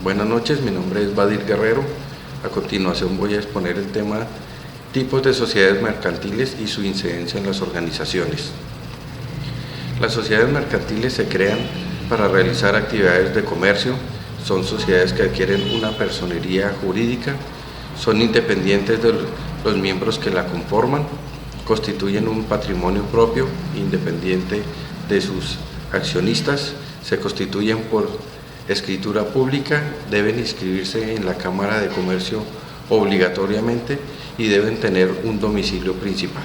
Buenas noches, mi nombre es Badir Guerrero. A continuación voy a exponer el tema tipos de sociedades mercantiles y su incidencia en las organizaciones. Las sociedades mercantiles se crean para realizar actividades de comercio, son sociedades que adquieren una personería jurídica, son independientes de los miembros que la conforman, constituyen un patrimonio propio, independiente de sus accionistas, se constituyen por escritura pública, deben inscribirse en la Cámara de Comercio obligatoriamente y deben tener un domicilio principal.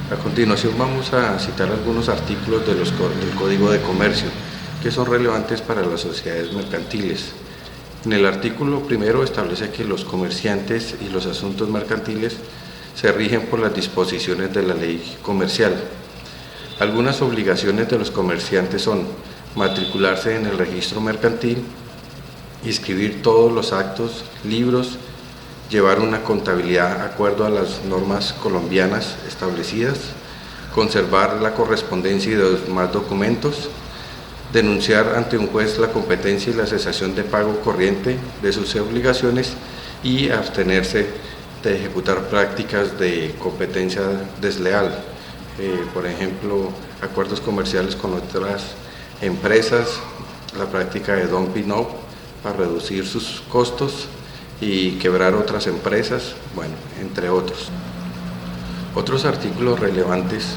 A continuación vamos a citar algunos artículos del Código de Comercio que son relevantes para las sociedades mercantiles. En el artículo primero establece que los comerciantes y los asuntos mercantiles se rigen por las disposiciones de la ley comercial. Algunas obligaciones de los comerciantes son matricularse en el registro mercantil, inscribir todos los actos, libros, llevar una contabilidad de acuerdo a las normas colombianas establecidas, conservar la correspondencia y los demás documentos, denunciar ante un juez la competencia y la cesación de pago corriente de sus obligaciones y abstenerse de ejecutar prácticas de competencia desleal, por ejemplo, acuerdos comerciales con otras empresas, la práctica de dumping off para reducir sus costos y quebrar otras empresas, bueno, entre otros. Otros artículos relevantes,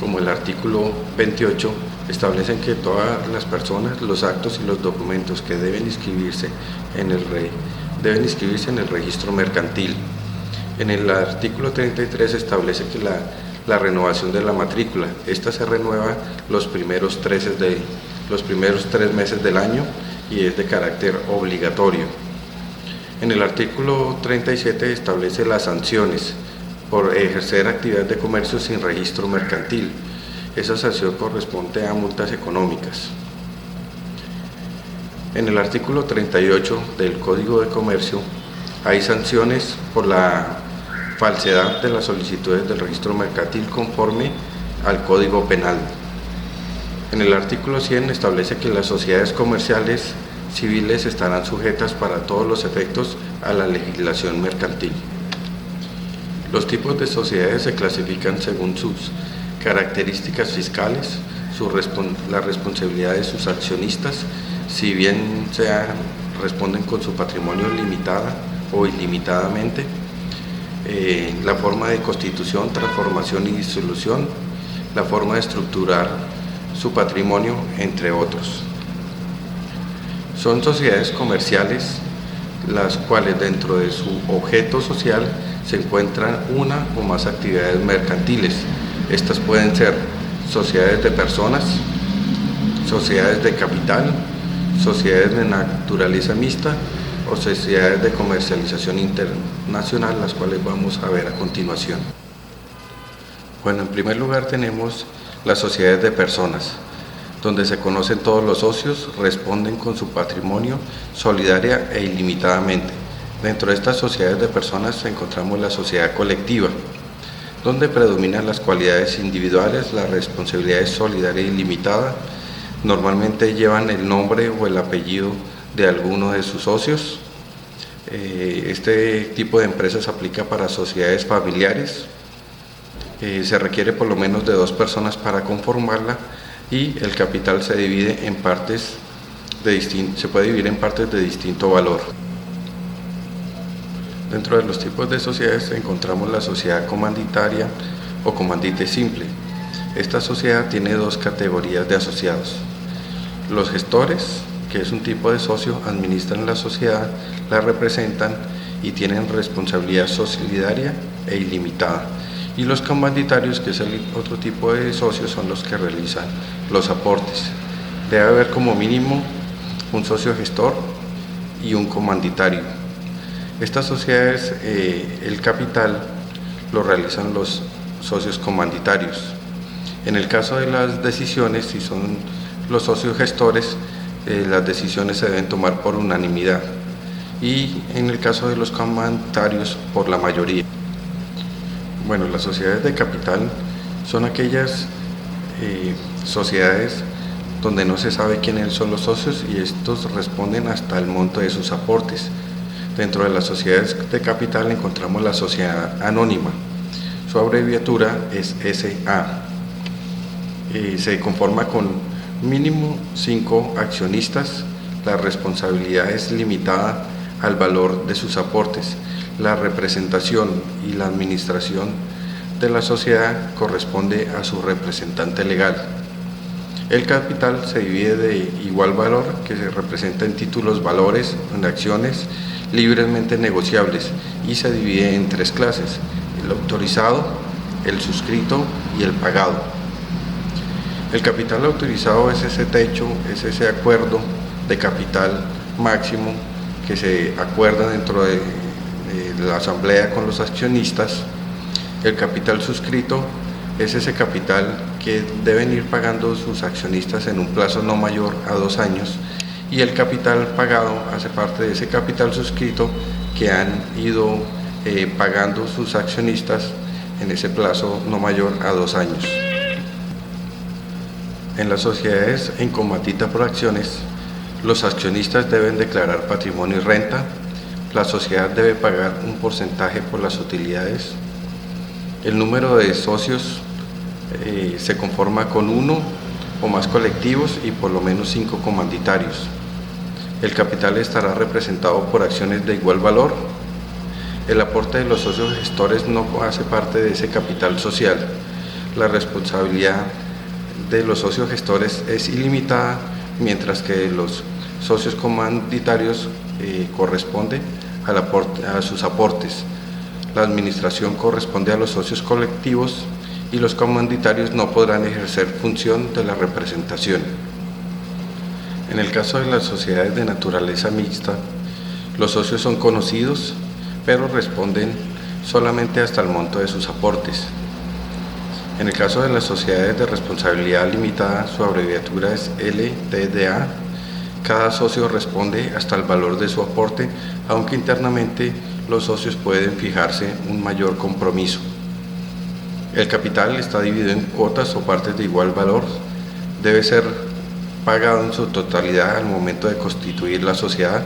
como el artículo 28, establecen que todas las personas, los actos y los documentos que deben inscribirse en el registro mercantil. En el artículo 33 establece que la renovación de la matrícula, esta se renueva los primeros 3 meses del año y es de carácter obligatorio. En el artículo 37 establece las sanciones por ejercer actividad de comercio sin registro mercantil. Esa sanción corresponde a multas económicas. En el artículo 38 del Código de Comercio hay sanciones por la falsedad de las solicitudes del registro mercantil conforme al Código Penal. En el artículo 100 establece que las sociedades comerciales civiles estarán sujetas para todos los efectos a la legislación mercantil. Los tipos de sociedades se clasifican según sus características fiscales, la responsabilidad de sus accionistas, si bien responden con su patrimonio limitada o ilimitadamente, la forma de constitución, transformación y disolución, la forma de estructurar su patrimonio, entre otros. Son sociedades comerciales las cuales dentro de su objeto social se encuentran una o más actividades mercantiles. Estas pueden ser sociedades de personas, sociedades de capital, sociedades de naturaleza mixta o sociedades de comercialización internacional, las cuales vamos a ver a continuación. Bueno, en primer lugar tenemos las sociedades de personas, donde se conocen todos los socios, responden con su patrimonio solidaria e ilimitadamente. Dentro de estas sociedades de personas encontramos la sociedad colectiva, donde predominan las cualidades individuales, la responsabilidad es solidaria e ilimitada, normalmente llevan el nombre o el apellido de alguno de sus socios. Este tipo de empresas aplica para sociedades familiares, se requiere por lo menos de 2 personas para conformarla y el capital se divide en partes se puede dividir en partes de distinto valor. Dentro de los tipos de sociedades encontramos la sociedad comanditaria o comandite simple. Esta sociedad tiene 2 categorías de asociados. Los gestores, que es un tipo de socio, administran la sociedad, la representan y tienen responsabilidad solidaria e ilimitada. Y los comanditarios, que es el otro tipo de socios, son los que realizan los aportes. Debe haber como mínimo un socio gestor y un comanditario. Estas sociedades, el capital lo realizan los socios comanditarios. En el caso de las decisiones, si son los socios gestores, las decisiones se deben tomar por unanimidad y en el caso de los comanditarios por la mayoría. Bueno, las sociedades de capital son aquellas sociedades donde no se sabe quiénes son los socios y estos responden hasta el monto de sus aportes. Dentro de las sociedades de capital encontramos la sociedad anónima. Su abreviatura es SA. Se conforma con mínimo 5 accionistas. La responsabilidad es limitada al valor de sus aportes. La representación y la administración de la sociedad corresponde a su representante legal. El capital se divide de igual valor, que se representa en títulos valores, en acciones libremente negociables, y se divide en 3 clases: el autorizado, el suscrito y el pagado. El capital autorizado es ese techo, es ese acuerdo de capital máximo que se acuerda dentro de la asamblea con los accionistas. El capital suscrito es ese capital que deben ir pagando sus accionistas en un plazo no mayor a 2 años, y el capital pagado hace parte de ese capital suscrito que han ido pagando sus accionistas en ese plazo no mayor a 2 años. En las sociedades en comatita por acciones, los accionistas deben declarar patrimonio y renta. La sociedad debe pagar un porcentaje por las utilidades. El número de socios se conforma con 1 o más colectivos y por lo menos 5 comanditarios. El capital estará representado por acciones de igual valor. El aporte de los socios gestores no hace parte de ese capital social. La responsabilidad de los socios gestores es ilimitada, mientras que los socios comanditarios corresponde a sus aportes. La administración corresponde a los socios colectivos y los comanditarios no podrán ejercer función de la representación. En el caso de las sociedades de naturaleza mixta, los socios son conocidos, pero responden solamente hasta el monto de sus aportes. En el caso de las sociedades de responsabilidad limitada, su abreviatura es LTDA. Cada socio responde hasta el valor de su aporte, aunque internamente los socios pueden fijarse un mayor compromiso. El capital está dividido en cuotas o partes de igual valor. Debe ser pagado en su totalidad al momento de constituir la sociedad,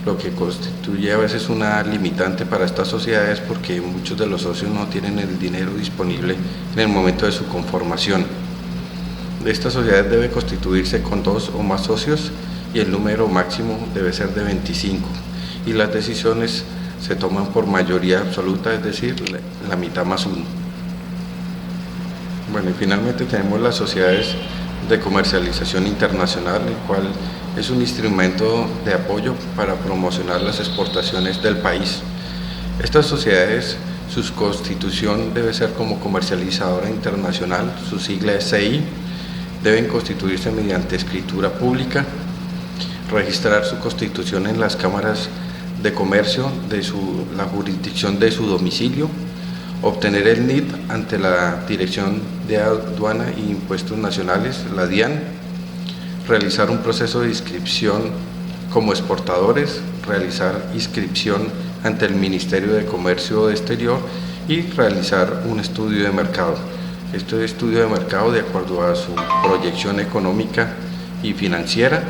lo que constituye a veces una limitante para estas sociedades, porque muchos de los socios no tienen el dinero disponible en el momento de su conformación. Esta sociedad debe constituirse con 2 o más socios y el número máximo debe ser de 25, y las decisiones se toman por mayoría absoluta, es decir, la mitad más 1. Bueno, y finalmente tenemos las sociedades de comercialización internacional, el cual es un instrumento de apoyo para promocionar las exportaciones del país. Estas sociedades, su constitución debe ser como comercializadora internacional, su sigla es CI, deben constituirse mediante escritura pública, registrar su constitución en las cámaras de comercio de la jurisdicción de su domicilio, obtener el NIT ante la Dirección de Aduana e Impuestos Nacionales, la DIAN, realizar un proceso de inscripción como exportadores, realizar inscripción ante el Ministerio de Comercio Exterior y realizar un estudio de mercado. Este estudio de mercado de acuerdo a su proyección económica y financiera.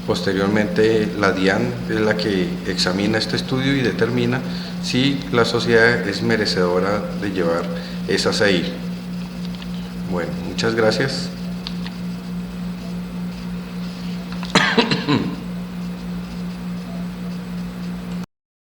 Posteriormente, la DIAN es la que examina este estudio y determina si la sociedad es merecedora de llevar esa CI. Bueno, muchas gracias.